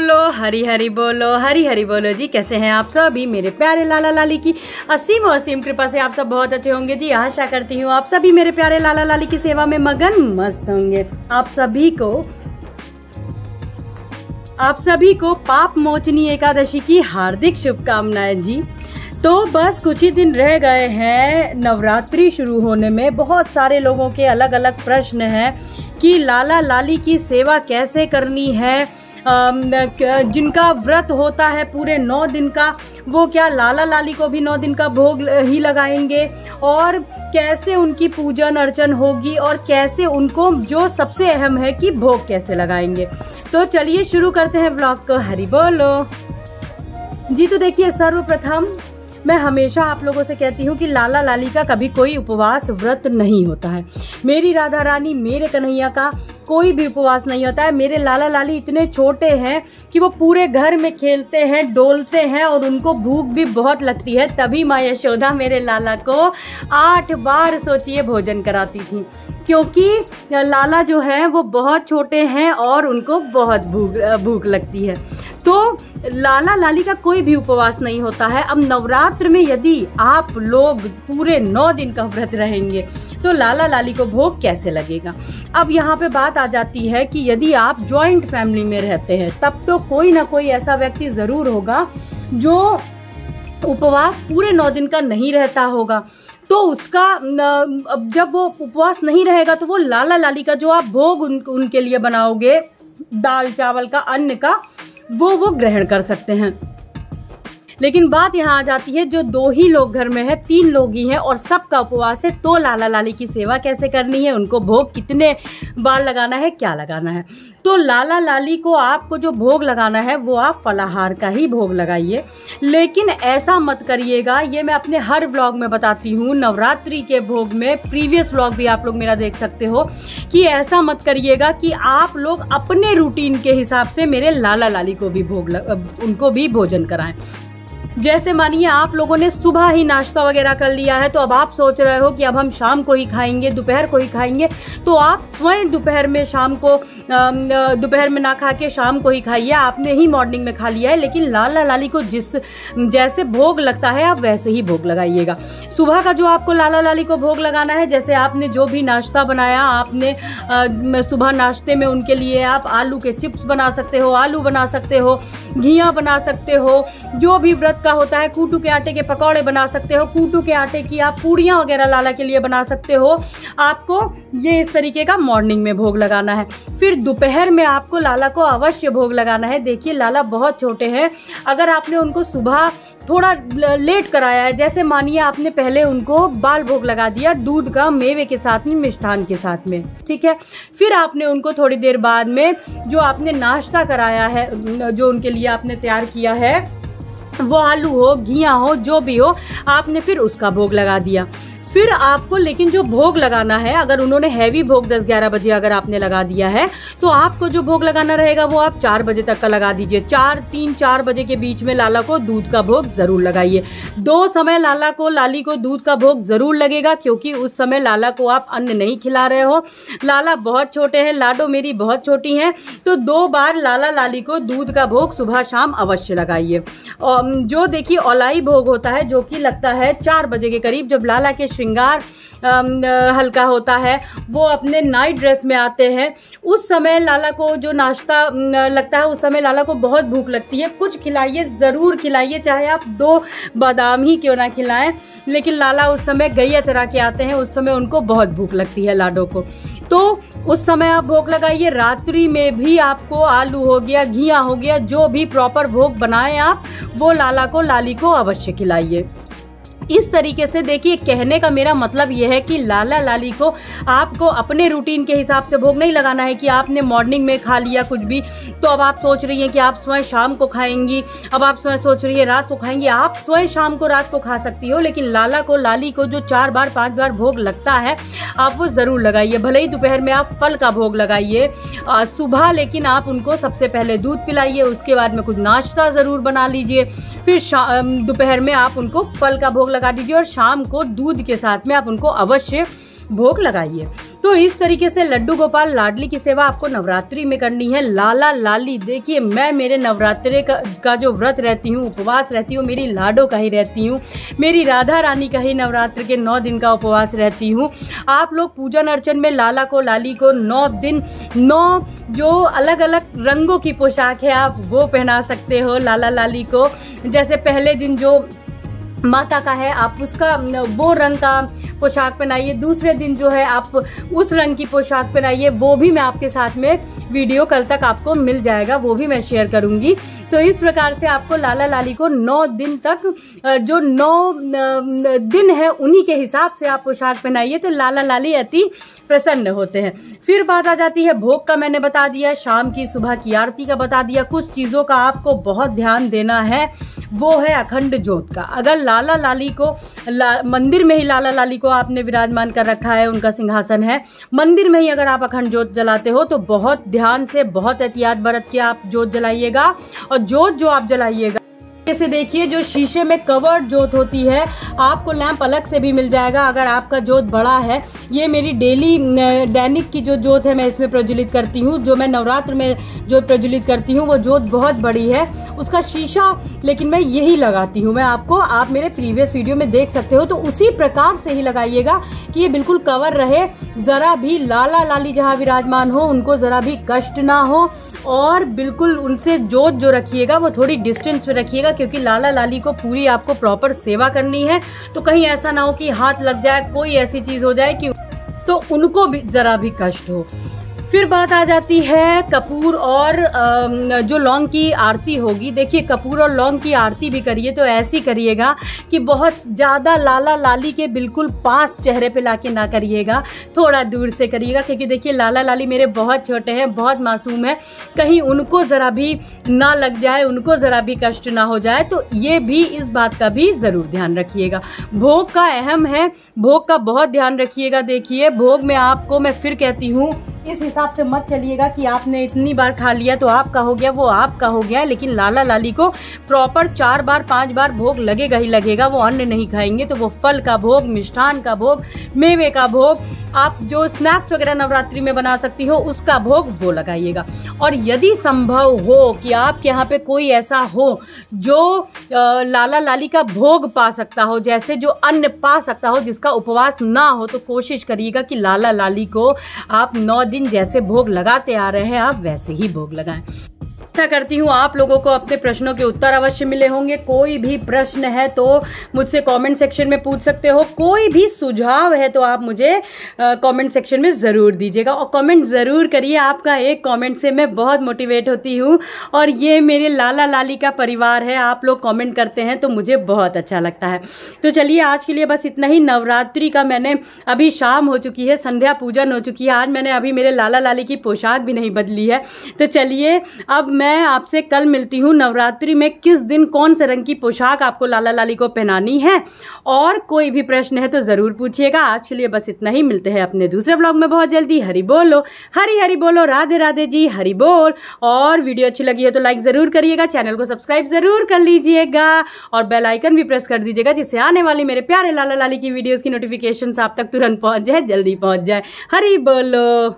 हरी हरी बोलो, हरी हरी बोलो जी। कैसे हैं आप सभी मेरे प्यारे लाला लाली की असीम असीम कृपा से आप सब बहुत अच्छे होंगे जी। आशा करती हूँ आप सभी मेरे प्यारे लाला लाली की सेवा में मगन मस्त होंगे। आप सभी को पाप मोचनी एकादशी की हार्दिक शुभकामनाएं जी। तो बस कुछ ही दिन रह गए हैं नवरात्रि शुरू होने में। बहुत सारे लोगों के अलग अलग प्रश्न हैं कि लाला लाली की सेवा कैसे करनी है। जिनका व्रत होता है पूरे 9 दिन का, वो क्या लाला लाली को भी 9 दिन का भोग ही लगाएंगे, और कैसे उनकी पूजन अर्चन होगी, और कैसे उनको जो सबसे अहम है कि भोग कैसे लगाएंगे। तो चलिए शुरू करते हैं ब्लॉग को। हरि बोलो जी। तो देखिए, सर्वप्रथम मैं हमेशा आप लोगों से कहती हूँ कि लाला लाली का कभी कोई उपवास व्रत नहीं होता है। मेरी राधा रानी, मेरे कन्हैया का कोई भी उपवास नहीं होता है। मेरे लाला लाली इतने छोटे हैं कि वो पूरे घर में खेलते हैं, डोलते हैं, और उनको भूख भी बहुत लगती है। तभी माँ यशोदा मेरे लाला को 8 बार सोचिए भोजन कराती थी, क्योंकि लाला जो है वो बहुत छोटे हैं और उनको बहुत भूख लगती है। तो लाला लाली का कोई भी उपवास नहीं होता है। अब नवरात्र में यदि आप लोग पूरे 9 दिन का व्रत रहेंगे तो लाला लाली को भोग कैसे लगेगा। अब यहाँ पे बात आ जाती है कि यदि आप जॉइंट फैमिली में रहते हैं तब तो कोई ना कोई ऐसा व्यक्ति ज़रूर होगा जो उपवास पूरे 9 दिन का नहीं रहता होगा। तो उसका जब वो उपवास नहीं रहेगा तो वो लाला लाली का जो आप भोग उनके लिए बनाओगे, दाल चावल का, अन्न का, वो ग्रहण कर सकते हैं। लेकिन बात यहाँ आ जाती है, जो 2 ही लोग घर में है, 3 लोग ही हैं और सबका उपवास है, तो लाला लाली की सेवा कैसे करनी है, उनको भोग कितने बार लगाना है, क्या लगाना है। तो लाला लाली को आपको जो भोग लगाना है वो आप फलाहार का ही भोग लगाइए। लेकिन ऐसा मत करिएगा, ये मैं अपने हर व्लॉग में बताती हूँ, नवरात्रि के भोग में, प्रीवियस व्लॉग भी आप लोग मेरा देख सकते हो, कि ऐसा मत करिएगा कि आप लोग अपने रूटीन के हिसाब से मेरे लाला लाली को भी उनको भी भोजन कराएं। जैसे मानिए आप लोगों ने सुबह ही नाश्ता वगैरह कर लिया है, तो अब आप सोच रहे हो कि अब हम शाम को ही खाएंगे, दोपहर को ही खाएंगे, तो आप स्वयं दोपहर में ना खा के शाम को ही खाइए। आपने ही मॉर्निंग में खा लिया है, लेकिन लाला लाली को जैसे भोग लगता है आप वैसे ही भोग लगाइएगा। सुबह का जो आपको लाला लाली को भोग लगाना है, जैसे आपने जो भी नाश्ता बनाया, आपने सुबह नाश्ते में उनके लिए आप आलू के चिप्स बना सकते हो, आलू बना सकते हो, घिया बना सकते हो, जो भी व्रत का होता है, कूटू के आटे के पकौड़े बना सकते हो, कूटू के आटे की आप पूड़ियाँ वगैरह लाला के लिए बना सकते हो। आपको ये इस तरीके का मॉर्निंग में भोग लगाना है। फिर दोपहर में आपको लाला को अवश्य भोग लगाना है। देखिए, लाला बहुत छोटे हैं, अगर आपने उनको सुबह थोड़ा लेट कराया है, जैसे मानिए आपने पहले उनको बाल भोग लगा दिया दूध का, मेवे के साथ में, मिष्ठान के साथ में, ठीक है। फिर आपने उनको थोड़ी देर बाद में जो आपने नाश्ता कराया है, जो उनके लिए आपने तैयार किया है, वो आलू हो, घिया हो, जो भी हो, आपने फिर उसका भोग लगा दिया। फिर आपको लेकिन जो भोग लगाना है, अगर उन्होंने हैवी भोग 10-11 बजे अगर आपने लगा दिया है, तो आपको जो भोग लगाना रहेगा वो आप 4 बजे तक का लगा दीजिए। 3-4 बजे के बीच में लाला को दूध का भोग जरूर लगाइए। 2 समय लाली को दूध का भोग जरूर लगेगा, क्योंकि उस समय लाला को आप अन्न नहीं खिला रहे हो। लाला बहुत छोटे हैं, लाडो मेरी बहुत छोटी हैं, तो 2 बार लाला लाली को दूध का भोग सुबह शाम अवश्य लगाइए। और जो देखिए औलाई भोग होता है, जो कि लगता है 4 बजे के करीब, जब लाला के श्रृंगार हल्का होता है, वो अपने नाइट ड्रेस में आते हैं, उस समय लाला को जो नाश्ता लगता है, उस समय लाला को बहुत भूख लगती है। कुछ खिलाइए, ज़रूर खिलाइए, चाहे आप 2 बादाम ही क्यों ना खिलाएं, लेकिन लाला उस समय गैया चरा के आते हैं, उस समय उनको बहुत भूख लगती है लाडो को, तो उस समय आप भोग लगाइए। रात्रि में भी आपको आलू हो गया, घिया हो गया, जो भी प्रॉपर भोग बनाएं आप, वो लाली को अवश्य खिलाइए। इस तरीके से देखिए, कहने का मेरा मतलब यह है कि लाला लाली को आपको अपने रूटीन के हिसाब से भोग नहीं लगाना है कि आपने मॉर्निंग में खा लिया कुछ भी, तो अब आप सोच रही हैं कि आप स्वयं शाम को खाएंगी, अब आप स्वयं सोच रही है रात को खाएंगी। आप स्वयं शाम को, रात को खा सकती हो, लेकिन लाली को जो 4 बार 5 बार भोग लगता है, आप वो ज़रूर लगाइए। भले ही दोपहर में आप फल का भोग लगाइए, सुबह लेकिन आप उनको सबसे पहले दूध पिलाइए, उसके बाद में कुछ नाश्ता ज़रूर बना लीजिए, फिर दोपहर में आप उनको फल का भोग लगा दीजिए, और शाम को दूध के साथ में आप उनको अवश्य भोग लगाइए। तो इस तरीके से लड्डू गोपाल लाडली की सेवा आपको नवरात्रि में करनी है। लाला लाली, देखिए मैं मेरे नवरात्रि का जो व्रत रहती हूँ, उपवास रहती हूँ, मेरी लाडो का ही रहती हूँ, मेरी राधा रानी का ही नवरात्र के 9 दिन का उपवास रहती हूँ। आप लोग पूजन अर्चन में लाला को लाली को 9 दिन 9 जो अलग अलग रंगों की पोशाक है आप वो पहना सकते हो लाला लाली को। जैसे पहले दिन जो माता का है आप उसका वो रंग का पोशाक पहनाइए, दूसरे दिन जो है आप उस रंग की पोशाक पहनाइए। वो भी मैं आपके साथ में वीडियो कल तक आपको मिल जाएगा, वो भी मैं शेयर करूंगी। तो इस प्रकार से आपको लाला लाली को 9 दिन तक जो 9 दिन है उन्हीं के हिसाब से आप पोशाक पहनाइए, तो लाला लाली अति प्रसन्न होते हैं। फिर बात आ जाती है भोग का, मैंने बता दिया, शाम की सुबह की आरती का बता दिया। कुछ चीज़ों का आपको बहुत ध्यान देना है, वो है अखंड ज्योत का। अगर लाला लाली को मंदिर में ही लाला लाली को आपने विराजमान कर रखा है, उनका सिंहासन है, मंदिर में ही अगर आप अखंड ज्योत जलाते हो तो बहुत ध्यान से, बहुत एहतियात बरत के आप ज्योत जलाइएगा। और ज्योत जो आप जलाइएगा जैसे देखिए जो शीशे में कवर्ड ज्योत होती है, आपको लैंप अलग से भी मिल जाएगा अगर आपका ज्योत बड़ा है। ये मेरी दैनिक की जो ज्योत है मैं इसमें प्रज्वलित करती हूँ, जो मैं नवरात्र में जो प्रज्वलित करती हूँ वो ज्योत बहुत बड़ी है, उसका शीशा लेकिन मैं यही लगाती हूँ। मैं आपको, आप मेरे प्रीवियस वीडियो में देख सकते हो, तो उसी प्रकार से ही लगाइएगा कि ये बिल्कुल कवर रहे, ज़रा भी लाला लाली जहाँ विराजमान हो उनको ज़रा भी कष्ट ना हो, और बिल्कुल उनसे ज्योत जो रखिएगा वो थोड़ी डिस्टेंस पे रखिएगा, क्योंकि लाला लाली को पूरी आपको प्रॉपर सेवा करनी है। तो कहीं ऐसा ना हो कि हाथ लग जाए, कोई ऐसी चीज़ हो जाए कि तो उनको भी ज़रा भी कष्ट हो। फिर बात आ जाती है कपूर और जो लौंग की आरती होगी। देखिए कपूर और लौंग की आरती भी करिए तो ऐसी करिएगा कि बहुत ज़्यादा लाला लाली के बिल्कुल पास चेहरे पे लाके ना करिएगा, थोड़ा दूर से करिएगा, क्योंकि देखिए लाला लाली मेरे बहुत छोटे हैं, बहुत मासूम है, कहीं उनको ज़रा भी ना लग जाए, उनको ज़रा भी कष्ट ना हो जाए। तो ये भी, इस बात का भी ज़रूर ध्यान रखिएगा। भोग का अहम है, भोग का बहुत ध्यान रखिएगा। देखिए भोग में आपको मैं फिर कहती हूँ, इस हिसाब से मत चलिएगा कि आपने इतनी बार खा लिया तो आपका हो गया, वो आपका हो गया। लेकिन लाला लाली को प्रॉपर 4 बार 5 बार भोग लगेगा ही लगेगा। वो अन्न नहीं खाएंगे तो वो फल का भोग, मिष्ठान का भोग, मेवे का भोग, आप जो स्नैक्स वगैरह नवरात्रि में बना सकती हो उसका भोग वो लगाइएगा। और यदि संभव हो कि आपके यहाँ पे कोई ऐसा हो जो लाला लाली का भोग पा सकता हो, जैसे जो अन्न पा सकता हो, जिसका उपवास ना हो, तो कोशिश करिएगा कि लाला लाली को आप 9 दिन जैसे भोग लगाते आ रहे हैं आप वैसे ही भोग लगाएं। आशा करती हूँ आप लोगों को अपने प्रश्नों के उत्तर अवश्य मिले होंगे। कोई भी प्रश्न है तो मुझसे कमेंट सेक्शन में पूछ सकते हो, कोई भी सुझाव है तो आप मुझे कमेंट सेक्शन में ज़रूर दीजिएगा, और कमेंट ज़रूर करिए। आपका एक कमेंट से मैं बहुत मोटिवेट होती हूँ, और ये मेरे लाला लाली का परिवार है, आप लोग कमेंट करते हैं तो मुझे बहुत अच्छा लगता है। तो चलिए आज के लिए बस इतना ही। नवरात्रि का मैंने, अभी शाम हो चुकी है, संध्या पूजन हो चुकी है, आज मैंने अभी मेरे लाला लाली की पोशाक भी नहीं बदली है। तो चलिए अब मैं आपसे कल मिलती हूँ, नवरात्रि में किस दिन कौन से रंग की पोशाक आपको लाला लाली को पहनानी है, और कोई भी प्रश्न है तो ज़रूर पूछिएगा। आज के लिए बस इतना ही, मिलते हैं अपने दूसरे ब्लॉग में बहुत जल्दी। हरि बोलो, हरि हरि बोलो, राधे राधे जी, हरि बोल। और वीडियो अच्छी लगी है तो लाइक ज़रूर करिएगा, चैनल को सब्सक्राइब ज़रूर कर लीजिएगा, और बेल आइकन भी प्रेस कर दीजिएगा, जिससे आने वाली मेरे प्यारे लाला लाली की वीडियोज़ की नोटिफिकेशन आप तक तुरंत पहुँच जाए, जल्दी पहुँच जाए। हरि बोलो।